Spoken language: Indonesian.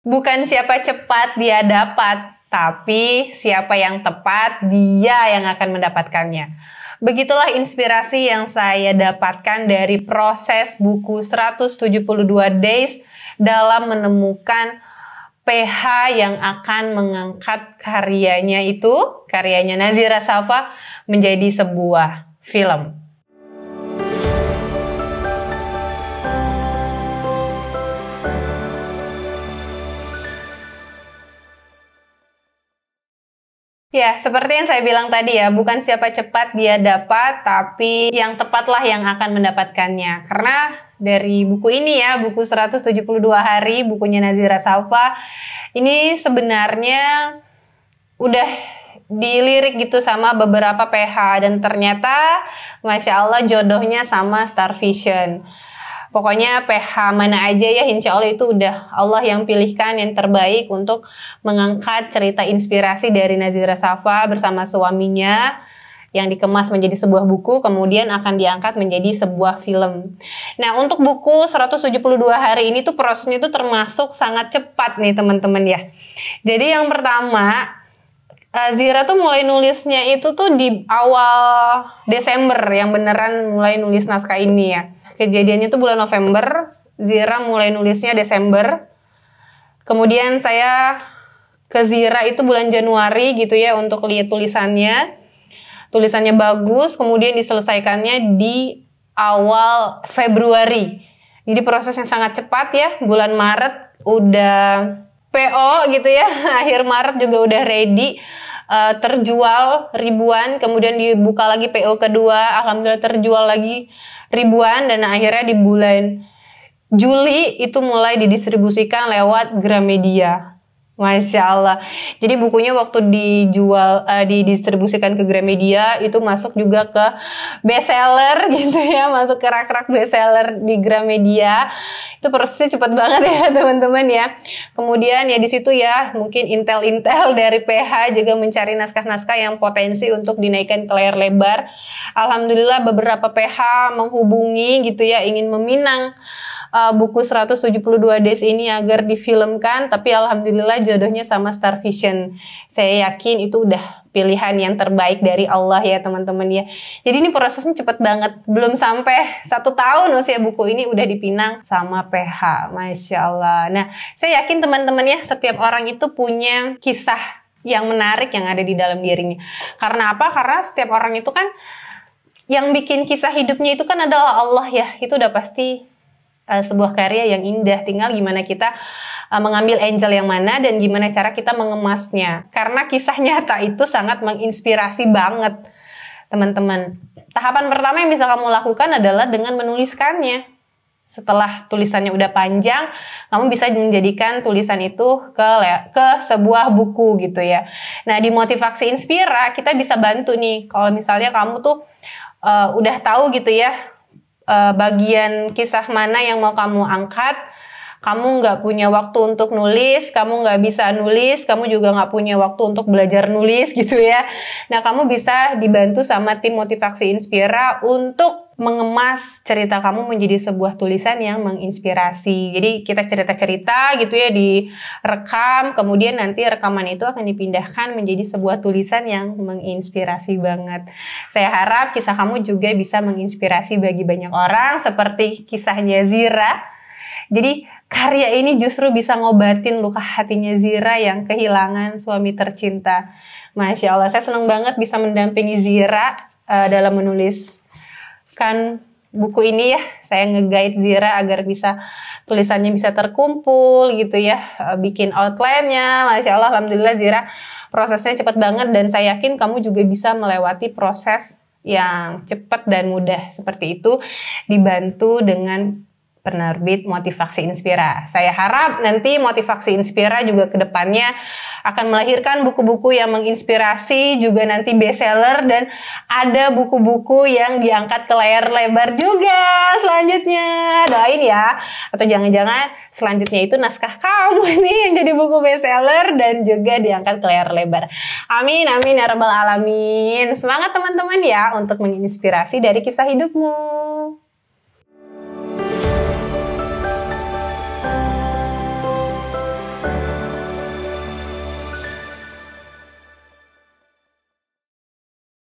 Bukan siapa cepat dia dapat, tapi siapa yang tepat dia yang akan mendapatkannya. Begitulah inspirasi yang saya dapatkan dari proses buku 172 Days dalam menemukan PH yang akan mengangkat karyanya Nazira Saffa menjadi sebuah film. Ya, seperti yang saya bilang tadi ya, bukan siapa cepat dia dapat, tapi yang tepatlah yang akan mendapatkannya. Karena dari buku ini ya, buku 172 hari, bukunya Nazira Saffa, ini sebenarnya udah dilirik gitu sama beberapa PH, dan ternyata Masya Allah jodohnya sama Star Vision. Pokoknya PH mana aja ya, insya Allah itu udah Allah yang pilihkan yang terbaik untuk mengangkat cerita inspirasi dari Nazira Saffa bersama suaminya yang dikemas menjadi sebuah buku, kemudian akan diangkat menjadi sebuah film. Nah, untuk buku 172 hari ini tuh prosesnya itu termasuk sangat cepat nih teman-teman ya. Jadi yang pertama, Zira tuh mulai nulisnya itu tuh di awal Desember, yang beneran mulai nulis naskah ini ya. Kejadiannya tuh bulan November, Zira mulai nulisnya Desember. Kemudian saya ke Zira itu bulan Januari gitu ya untuk lihat tulisannya. Tulisannya bagus, kemudian diselesaikannya di awal Februari. Jadi prosesnya sangat cepat ya, bulan Maret udah PO gitu ya, akhir Maret juga udah ready, terjual ribuan, kemudian dibuka lagi PO kedua, alhamdulillah terjual lagi ribuan, dan akhirnya di bulan Juli itu mulai didistribusikan lewat Gramedia. Masya Allah. Jadi bukunya waktu didistribusikan ke Gramedia itu masuk juga ke bestseller gitu ya, masuk ke rak-rak bestseller di Gramedia. Itu prosesnya cepat banget ya teman-teman ya. Kemudian ya di situ ya mungkin intel-intel dari PH juga mencari naskah-naskah yang potensi untuk dinaikkan ke layar lebar. Alhamdulillah beberapa PH menghubungi gitu ya, ingin meminang buku 172 Days ini agar difilmkan, tapi alhamdulillah jodohnya sama Star Vision. Saya yakin itu udah pilihan yang terbaik dari Allah ya teman-teman ya. Jadi ini prosesnya cepet banget, belum sampai 1 tahun usia buku ini udah dipinang sama PH. Masya Allah. Nah, saya yakin teman-teman ya, setiap orang itu punya kisah yang menarik yang ada di dalam dirinya. Karena apa? Karena setiap orang itu kan yang bikin kisah hidupnya itu kan adalah Allah ya. Itu udah pasti sebuah karya yang indah, tinggal gimana kita mengambil angel yang mana dan gimana cara kita mengemasnya. Karena kisah nyata itu sangat menginspirasi banget teman-teman. Tahapan pertama yang bisa kamu lakukan adalah dengan menuliskannya. Setelah tulisannya udah panjang, kamu bisa menjadikan tulisan itu ke sebuah buku gitu ya. Nah, di Motivasi Inspira kita bisa bantu nih, kalau misalnya kamu tuh udah tahu gitu ya bagian kisah mana yang mau kamu angkat, kamu nggak punya waktu untuk nulis, kamu nggak bisa nulis, kamu juga nggak punya waktu untuk belajar nulis gitu ya. Nah, kamu bisa dibantu sama tim Motivasi Inspira untuk mengemas cerita kamu menjadi sebuah tulisan yang menginspirasi. Jadi kita cerita-cerita gitu ya, direkam, kemudian nanti rekaman itu akan dipindahkan menjadi sebuah tulisan yang menginspirasi banget. Saya harap kisah kamu juga bisa menginspirasi bagi banyak orang seperti kisahnya Zira. Jadi karya ini justru bisa ngobatin luka hatinya Zira yang kehilangan suami tercinta. Masya Allah, saya senang banget bisa mendampingi Zira dalam menulis buku ini ya. Saya nge-guide Zira agar bisa tulisannya bisa terkumpul gitu ya, bikin outline-nya. Masya Allah, alhamdulillah Zira prosesnya cepat banget, dan saya yakin kamu juga bisa melewati proses yang cepat dan mudah seperti itu dibantu dengan penerbit Motivasi Inspira. Saya harap nanti Motivasi Inspira juga ke depannya akan melahirkan buku-buku yang menginspirasi, juga nanti bestseller, dan ada buku-buku yang diangkat ke layar lebar juga selanjutnya. Doain ya. Atau jangan-jangan selanjutnya itu naskah kamu nih yang jadi buku bestseller dan juga diangkat ke layar lebar. Amin, amin ya rabbal alamin. Semangat teman-teman ya untuk menginspirasi dari kisah hidupmu.